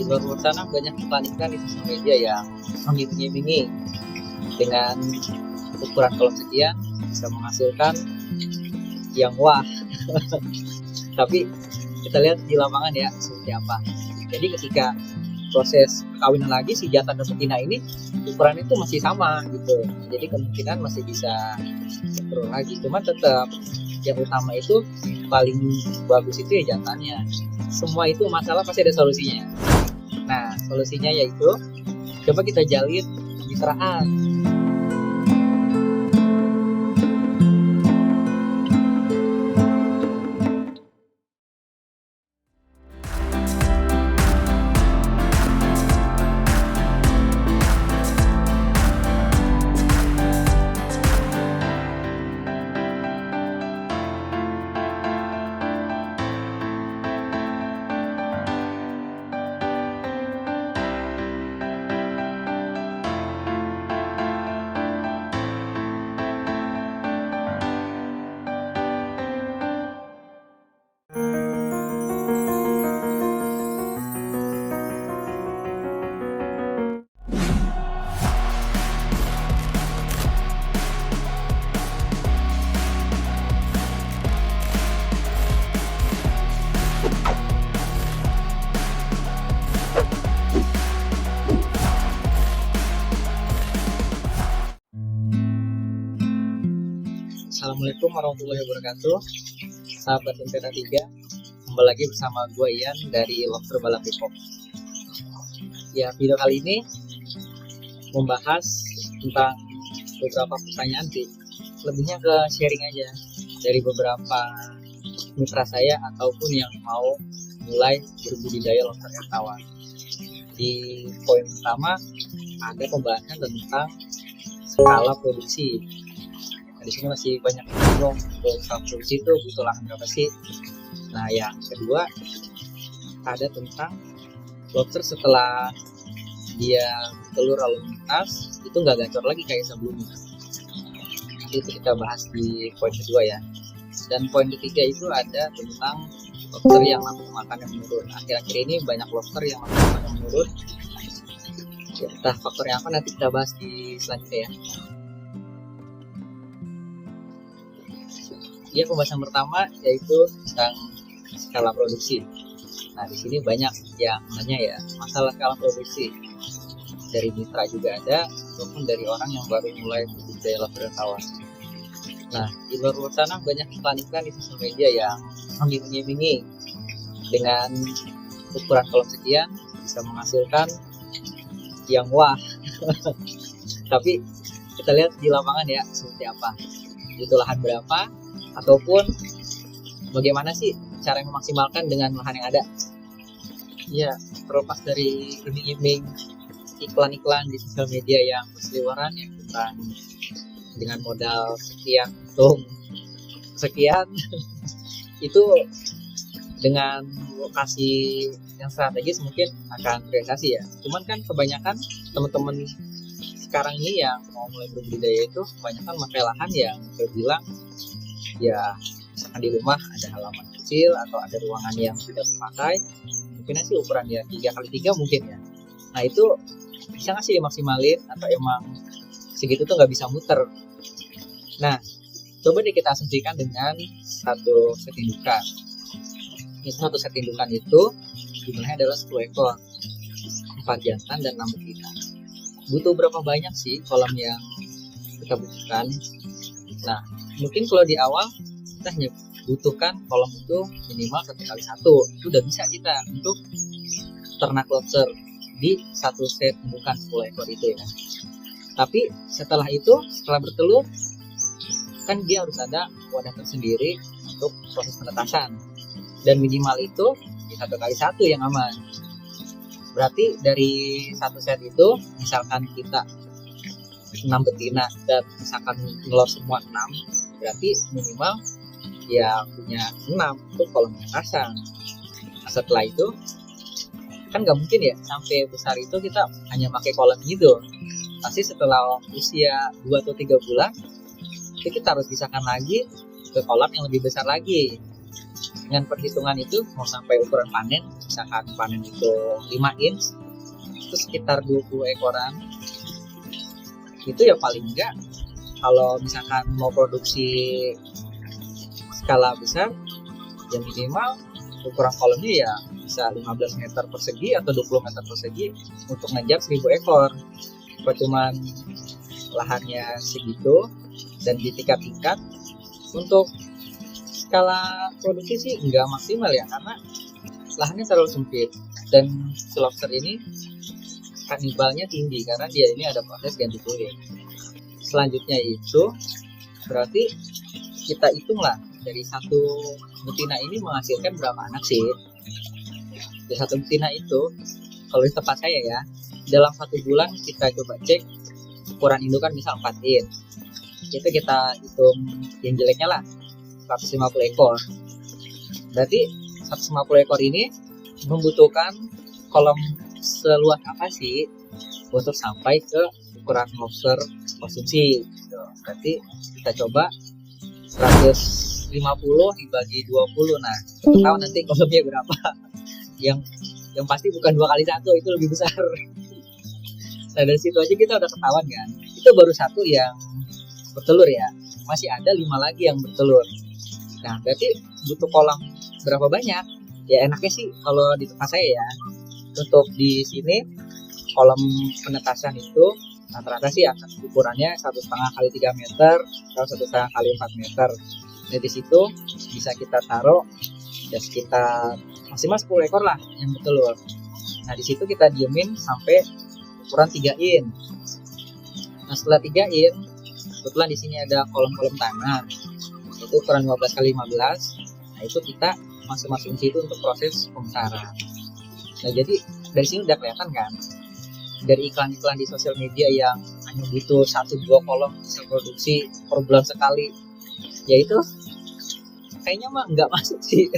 luar sana banyak iklan-iklan di sosial media yang mengiming-imingi dengan ukuran kolom sekian bisa menghasilkan yang wah. Tapi kita lihat di lapangan ya seperti apa. Jadi ketika proses perkawinan lagi si jantan dan betina ini ukuran itu masih sama gitu. Jadi kemungkinan masih bisa turun lagi. Cuma tetap yang utama itu paling bagus itu ya jantannya. Semua itu masalah pasti ada solusinya. Nah, solusinya yaitu coba kita jalin kemitraan. Assalamualaikum warahmatullahi wabarakatuh. Sahabat Lentera 3, kembali lagi bersama gue Ian dari Lobster Balap Depok. Ya, video kali ini membahas tentang beberapa pertanyaan sih. Lebihnya ke sharing aja dari beberapa mitra saya ataupun yang mau mulai berbudidaya lobster air tawar. Di poin pertama ada pembahasan tentang skala produksi. Di sini masih banyak yang bingung untuk skala produksi itu butuh lahan berapa sih. Nah, yang kedua ada tentang lobster setelah dia telur lalu menetas itu nggak gacor lagi kayak sebelumnya. Itu kita bahas di poin kedua ya. Dan poin ketiga itu ada tentang lobster yang nafsu makannya menurun. Akhir-akhir ini banyak lobster yang nafsu makannya menurun. Ya, entah faktornya apa nanti kita bahas di selanjutnya ya. Ya, pembahasan pertama yaitu tentang skala produksi. Nah, di sini banyak yang nanya ya masalah skala produksi. Dari mitra juga ada, maupun dari orang yang baru mulai berbudidaya lobster tawar. Nah, di luar sana banyak iklan-iklan di sosial media yang mengiming-imingi dengan ukuran kolom sekian bisa menghasilkan yang wah. Tapi kita lihat di lapangan ya seperti apa. Itu lahan berapa? Ataupun bagaimana sih cara memaksimalkan dengan lahan yang ada. Ya, terlepas dari iming-iming iklan-iklan di sosial media yang berseliweran yang tentang dengan modal sekian untung sekian itu dengan lokasi yang strategis mungkin akan realisasi ya. Cuman kan kebanyakan teman-teman sekarang ini yang mau mulai berbudidaya itu kebanyakan pakai lahan yang terbilang ya misalkan di rumah ada halaman kecil atau ada ruangan yang sudah terpakai, mungkin sih ukuran ya 3x3 mungkin ya. Nah, itu bisa nggak sih dimaksimalin atau emang segitu tuh nggak bisa muter. Nah, coba deh kita asumsikan dengan satu set indukan. Itu satu set indukan itu jumlahnya adalah 10 ekor, 4 jantan dan 6 betina. Butuh berapa banyak sih kolam yang kita butuhkan? Nah, mungkin kalau di awal kita hanya butuhkan kolam itu minimal 1x1. Itu udah bisa kita untuk ternak lobster di satu set indukan 10 ekor itu ya. Tapi setelah itu, setelah bertelur kan dia harus ada wadah tersendiri untuk proses penetasan. Dan minimal itu di 1x1 yang aman. Berarti dari satu set itu misalkan kita 6 betina dan misalkan ngelor semua 6, berarti minimal ya punya 6 untuk kolam penetasan. Nah, setelah itu kan nggak mungkin ya sampai besar itu kita hanya pakai kolam gitu. Pasti setelah usia 2 atau 3 bulan itu kita harus pisahkan lagi ke kolam yang lebih besar lagi. Dengan perhitungan itu mau sampai ukuran panen, misalkan panen itu 5 inch, itu sekitar 20 ekoran. Itu ya paling enggak kalau misalkan mau produksi skala besar, ya minimal ukuran kolamnya ya bisa 15 meter persegi atau 20 meter persegi untuk ngejar 1000 ekor. Kalau cuman lahannya segitu dan di tingkat-tingkat, untuk skala produksi sih nggak maksimal ya, karena lahannya terlalu sempit dan si lobster ini kanibalnya tinggi karena dia ini ada proses ganti kulit. Selanjutnya itu berarti kita hitunglah dari satu betina ini menghasilkan berapa anak sih. Dari satu betina itu, kalau di tempat saya ya, dalam 1 bulan kita coba cek ukuran indukan misal 4 in, itu kita hitung yang jeleknya lah 150 ekor. Berarti 150 ekor ini membutuhkan kolam seluas apa sih untuk sampai ke ukuran lobster konsumsi. Berarti kita coba 150 dibagi 20. Nah, kita tahu nanti kolamnya berapa. Yang pasti bukan 2 kali 1, itu lebih besar. Nah, dari situ aja kita udah ketahuan kan. Itu baru 1 yang bertelur ya. Masih ada 5 lagi yang bertelur. Nah, berarti butuh kolam berapa banyak? Ya enaknya sih kalau di tempat saya ya, untuk di sini kolam penetasan itu rata-rata sih akan ukurannya 1,5 kali 3 meter atau 1,5 kali 4 meter. Nah, di situ bisa kita taruh ya sekitar maksimal 10 ekor lah yang bertelur. Nah, di situ kita diemin sampai ukuran 3 in. Nah, setelah 3 in, kebetulan di sini ada kolom-kolom tanah. Itu ukuran 15 kali 15. Nah, itu kita masuk-masukin situ untuk proses pembesaran. Nah, jadi dari sini udah kelihatan kan, dari iklan-iklan di sosial media yang hanya butuh 1-2 kolom bisa produksi per bulan sekali, ya itu kayaknya mah nggak masuk sih.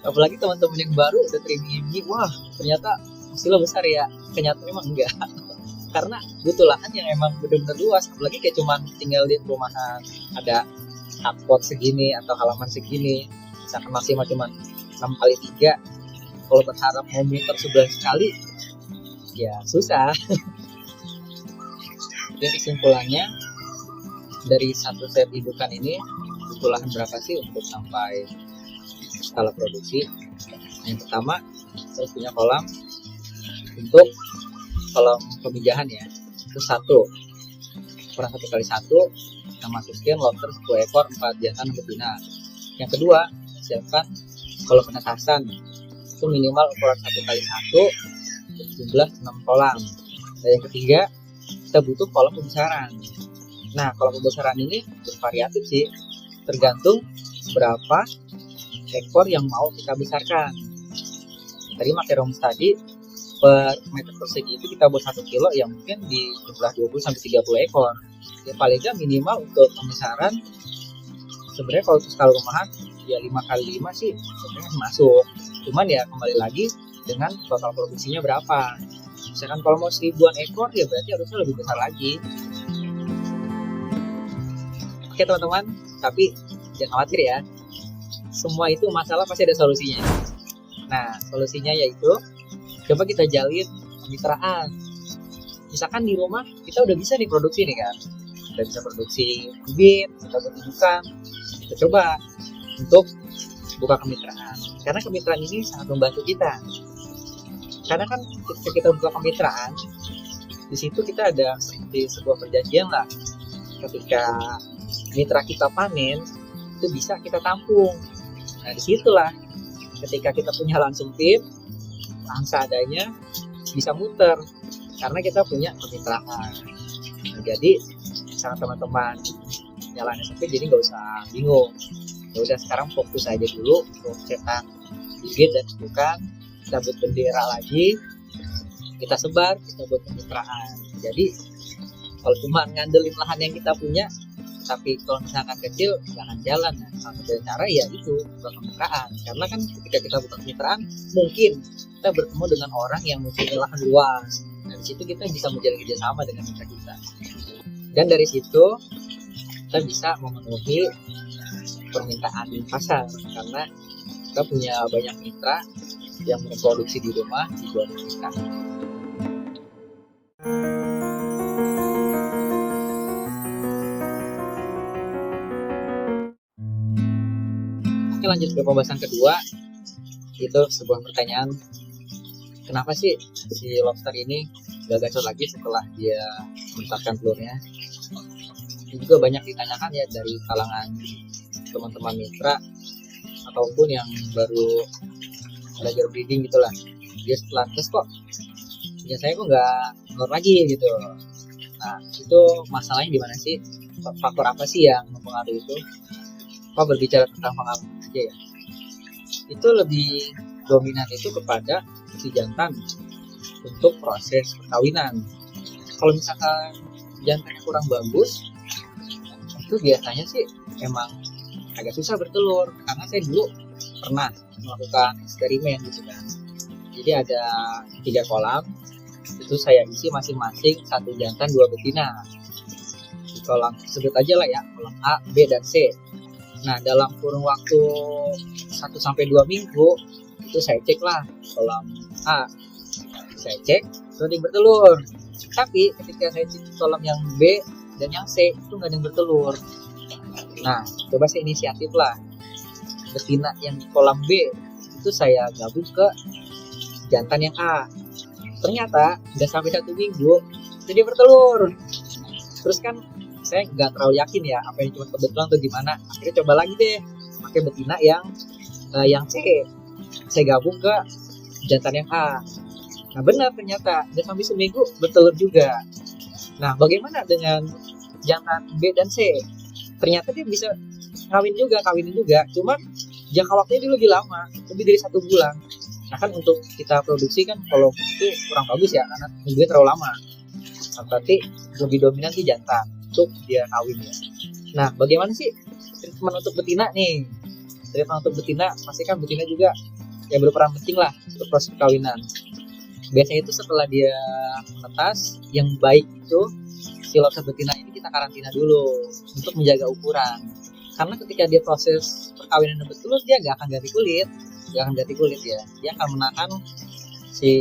Apalagi teman-teman yang baru udah teriming-iming, wah ternyata hasilnya besar ya. Ternyata memang enggak. Karena butuh lahan yang emang benar-benar luas. Apalagi kayak cuman tinggal di perumahan, ada carport segini atau halaman segini, misalkan maksimal cuma 6 kali 3. Kalau berharap mau muter 11 kali, ya susah. Dan kesimpulannya, dari satu set indukan ini butuh lahan berapa sih untuk sampai skala produksi? Yang pertama, saya punya kolam untuk kolam pemijahan ya, itu 1 kurang 1 kali 1, kita masukin lobster 10 ekor 4 jantan betina. Yang kedua, siapkan kolam penetasan, itu minimal ukuran 1 kali 1 jumlah 6 kolam. Dan yang ketiga, kita butuh kolam pembesaran. Nah, kolam pembesaran ini bervariatif sih, tergantung berapa ekor yang mau kita besarkan. Tadi pakai rumus tadi, per meter persegi itu kita buat 1 kilo yang mungkin di jumlah 20-30 ekor. Ya paling nggak minimal untuk pembesaran, sebenarnya kalau untuk skala rumahan ya 5 kali 5 sih sebenarnya masuk. Cuman ya kembali lagi dengan total produksinya berapa. Misalkan kalau mau 1000-an ekor ya berarti harusnya lebih besar lagi. Oke teman-teman, tapi jangan khawatir ya, semua itu masalah pasti ada solusinya. Nah, solusinya yaitu coba kita jalin kemitraan. Misalkan di rumah kita udah bisa nih produksi nih kan, udah bisa produksi bibit, kita butuh, kita coba untuk buka kemitraan. Karena kemitraan ini sangat membantu kita. Karena kan ketika kita buka kemitraan, di situ kita ada seperti sebuah perjanjian lah. Ketika mitra kita panen, itu bisa kita tampung. Nah, disitulah ketika kita punya lahan sempit, lahan seadanya bisa muter karena kita punya kemitraan. Nah, jadi misalnya teman-teman jalannya sempit, jadi nggak usah bingung. Ya udah, sekarang fokus aja dulu untuk cetak bibit dan indukan, kita buat bendera lagi, kita sebar, kita buat kemitraan. Jadi kalau cuma ngandelin lahan yang kita punya, tapi kalau misalkan kecil jangan jalan. Nah, salah satu cara ya itu buka kemitraan. Karena kan ketika kita buka kemitraan, mungkin kita bertemu dengan orang yang mempunyai lahan luas. Nah, di situ kita bisa menjalin kerjasama dengan mitra kita. Dan dari situ kita bisa memenuhi permintaan pasar karena kita punya banyak mitra yang memproduksi di rumah dijual ke kita. Oke, lanjut ke pembahasan kedua. Itu sebuah pertanyaan, kenapa sih si lobster ini gak gacor lagi setelah dia menetapkan telurnya? Ini juga banyak ditanyakan ya dari kalangan teman-teman mitra ataupun yang baru belajar breeding gitulah. Dia setelah tes kok ya saya kok nggak telur lagi gitu. Nah, itu masalahnya di mana sih? Faktor apa sih yang mempengaruhi itu? Apa berbicara tentang pengalaman aja ya? Itu lebih dominan itu kepada si jantan untuk proses perkawinan. Kalau misalkan jantannya kurang bagus, itu biasanya sih emang agak susah bertelur. Karena saya dulu pernah melakukan eksperimen gitu kan. Jadi ada 3 kolam, itu saya isi masing-masing 1 jantan 2 betina. Di kolam sebut aja lah ya, kolam A, B, dan C. Nah, dalam kurun waktu 1-2 minggu itu saya cek lah kolam A, saya cek sudah ada yang bertelur. Tapi ketika saya cek kolam yang B dan yang C itu nggak ada yang bertelur. Nah, coba saya inisiatif lah, betina yang di kolam B itu saya gabung ke jantan yang A. Ternyata nggak sampai 1 minggu jadi bertelur. Terus kan saya nggak terlalu yakin ya apa yang cuma kebetulan atau gimana. Akhirnya coba lagi deh pakai betina yang C. Saya gabung ke jantan yang A. Nah, benar, ternyata nggak sampai seminggu bertelur juga. Nah, bagaimana dengan jantan B dan C? Ternyata dia bisa kawinin juga. Cuma jangka waktunya dia lebih lama, lebih dari 1 bulan. Nah, kan untuk kita produksi kan kalau itu kurang bagus ya karena nunggunya terlalu lama. Nah, berarti lebih dominan di jantan untuk dia kawin ya. Nah, bagaimana sih treatment untuk betina nih? Treatment untuk betina, pastikan betina juga ya berperan penting lah untuk proses perkawinan. Biasanya itu setelah dia menetas, yang baik itu si lobster betina ini kita karantina dulu untuk menjaga ukuran. Karena ketika dia proses perkawinan yang betul, dia nggak akan ganti kulit ya. Dia akan menahan si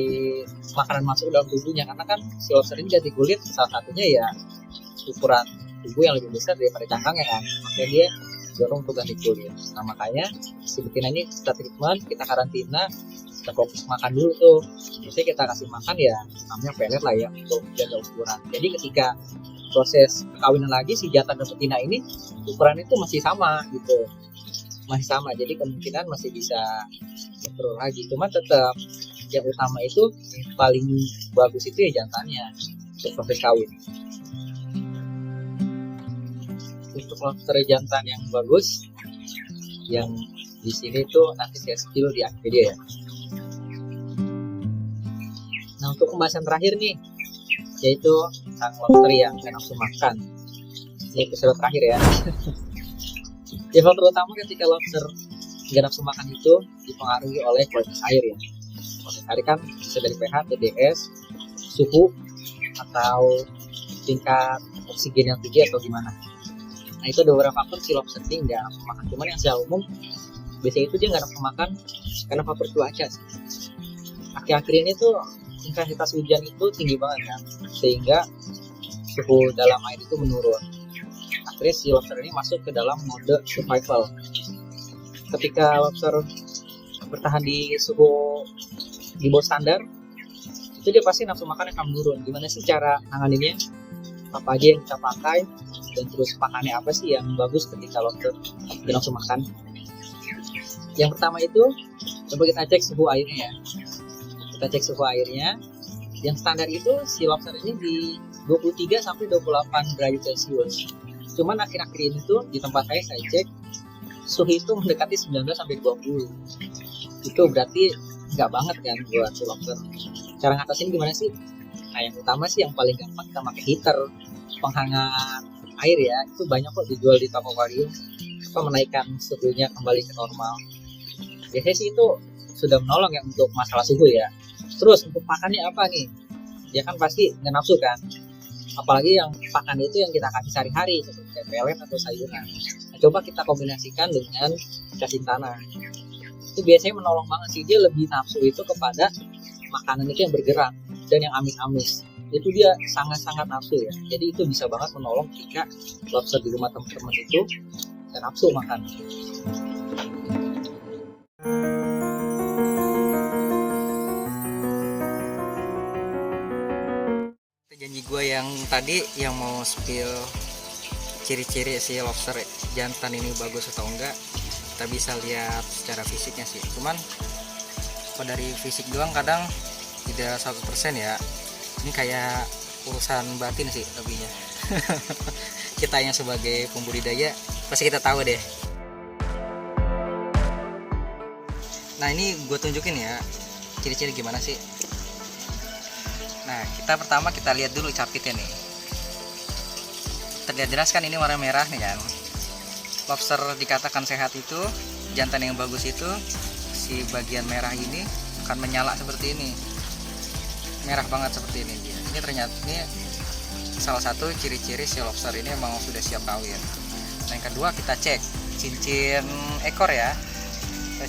makanan masuk dalam tubuhnya, karena kan si lobster ini ganti kulit salah satunya ya ukuran tubuh yang lebih besar daripada cangkangnya kan, makanya dia dorong untuk ganti kulit. Nah, makanya si betina ini kita treatment, kita karantina, kita fokus makan dulu tuh. Biasanya kita kasih makan ya namanya pelet lah ya untuk jaga ukuran. Jadi ketika proses perkawinan lagi si jantan dan betina ini ukuran itu masih sama gitu, masih sama. Jadi kemungkinan masih bisa bertelur lagi. Cuma tetap yang utama itu yang paling bagus itu ya jantannya untuk proses kawin. Untuk lobster jantan yang bagus, yang di sini tuh nanti saya spill di akhir video ya. Nah, untuk pembahasan terakhir nih, yaitu tentang lobster yang gak nafsu makan. Ini episode terakhir ya. Ya, faktor utama ketika lobster gak nafsu makan itu dipengaruhi oleh kualitas air ya. Kualitas air kan bisa dari pH, TDS, suhu, atau tingkat oksigen yang tinggi atau gimana. Nah, itu ada beberapa faktor si lobster ini nggak nafsu makan. Cuman yang secara umum biasanya itu dia nggak nafsu makan karena faktor cuaca sih. Akhir-akhir ini tuh intensitas hujan itu tinggi banget kan, sehingga suhu dalam air itu menurun. Akhirnya si lobster ini masuk ke dalam mode survival. Ketika lobster bertahan di suhu di bawah standar, itu dia pasti nafsu makan akan menurun. Gimana sih cara nanganinnya? Apa aja yang kita pakai? Dan terus pakannya apa sih yang bagus ketika lobster nafsu makan? Yang pertama itu coba kita cek suhu airnya ya. Kita cek suhu airnya. Yang standar itu si lobster ini di 23 sampai 28 derajat Celcius. Cuman akhir-akhir ini tuh di tempat saya cek suhu itu mendekati 19 sampai 20. Itu berarti nggak banget kan buat si lobster. Cara ngatasin gimana sih? Nah, yang utama sih yang paling gampang kita pakai heater, penghangat air ya. Itu banyak kok dijual di toko akuarium, menaikkan suhunya kembali ke normal. Biasanya sih itu sudah menolong ya untuk masalah suhu ya. Terus untuk pakannya apa nih? Dia kan pasti nggak nafsu kan. apalagi yang pakan itu yang kita kasih sehari-hari seperti kayak pelet atau sayuran. Nah, coba kita kombinasikan dengan kasih tanah, itu biasanya menolong banget sih. Dia lebih nafsu itu kepada makanan itu yang bergerak dan yang amis-amis, itu dia sangat-sangat nafsu ya. Jadi itu bisa banget menolong ketika lobster di rumah teman-teman itu nafsu makan. Janji gue yang tadi yang mau spill ciri-ciri si lobster jantan ini bagus atau enggak, kita bisa lihat secara fisiknya sih. Cuman kalau dari fisik doang kadang tidak 100% ya. Ini kayak urusan batin sih lebihnya. Kita yang sebagai pembudidaya pasti kita tahu deh. Nah ini gue tunjukin ya ciri-ciri gimana sih. Nah pertama kita lihat dulu capitnya nih. Terlihat jelas kan ini warna merah nih kan. Lobster dikatakan sehat itu, jantan yang bagus itu, si bagian merah ini akan menyala seperti ini, merah banget seperti ini dia. Ini ternyata ini salah satu ciri-ciri si lobster ini emang sudah siap kawin. Nah yang kedua kita cek cincin ekor ya,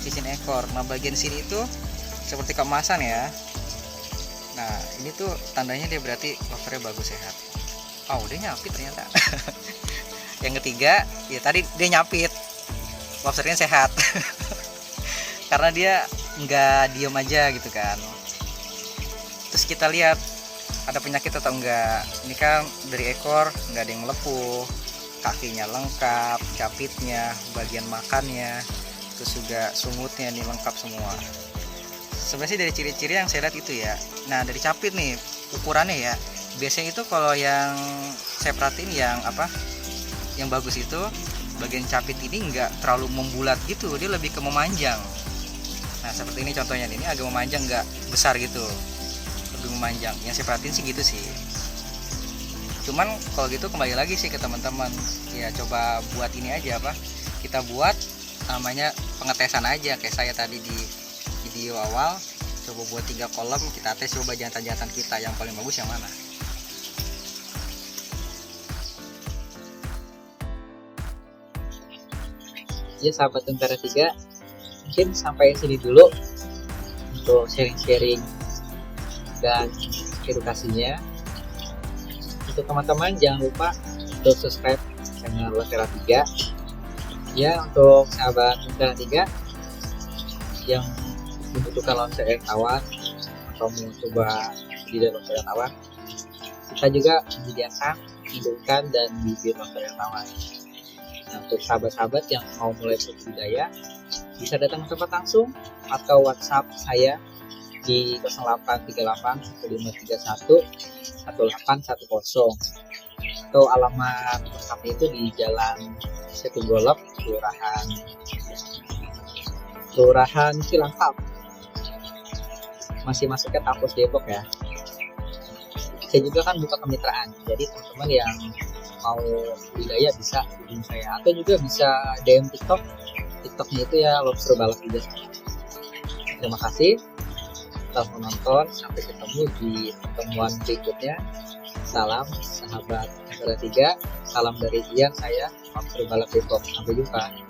cincin ekor. Nah bagian sini itu seperti keemasan ya. Nah ini tuh tandanya dia berarti lobsternya bagus sehat. Oh dia nyapit ternyata. Yang ketiga ya tadi dia nyapit, lobsternya sehat. Karena dia nggak diem aja gitu kan. Terus kita lihat ada penyakit atau enggak. Ini kan dari ekor nggak ada yang melepuh, kakinya lengkap, capitnya, bagian makannya, terus juga sumutnya ini lengkap semua. Sebenarnya dari ciri-ciri yang saya lihat itu ya. Nah dari capit nih ukurannya ya, biasanya itu kalau yang saya perhatiin yang yang bagus itu bagian capit ini nggak terlalu membulat gitu, dia lebih ke memanjang. Nah seperti ini contohnya, ini agak memanjang, nggak besar gitu, lebih memanjang. Yang saya perhatiin sih gitu sih. Cuman kalau gitu kembali lagi sih ke teman-teman ya, coba buat ini aja kita buat namanya pengetesan aja kayak saya tadi di video awal. Coba buat 3 kolom, kita tes coba jantan-jantan kita yang paling bagus yang mana. Ya sahabat Tentara 3, mungkin sampai sini dulu untuk sharing-sharing dan edukasinya. Untuk teman-teman jangan lupa untuk subscribe channel Tentara 3 ya. Untuk sahabat Tentara 3 yang membutuhkan lobster air tawar atau mau coba budidaya lobster air tawar, kita juga menyediakan indukan dan bibit lobster air tawar. Nah, untuk sahabat-sahabat yang mau mulai berbudidaya bisa datang ke tempat langsung atau WhatsApp saya di 0838 1531 1810 atau alamat lengkapnya itu di Jalan Setugolep, Kelurahan Cilangkap, masih masuk ke kampus Depok ya. Saya juga kan buka kemitraan, jadi teman-teman yang mau budidaya bisa hubungi saya, atau juga bisa DM TikToknya itu ya lobster balap juga. Terima kasih telah menonton, sampai ketemu di pertemuan berikutnya. Salam sahabat Tentara 3, salam dari Ian, saya lobster balap Depok. Sampai jumpa.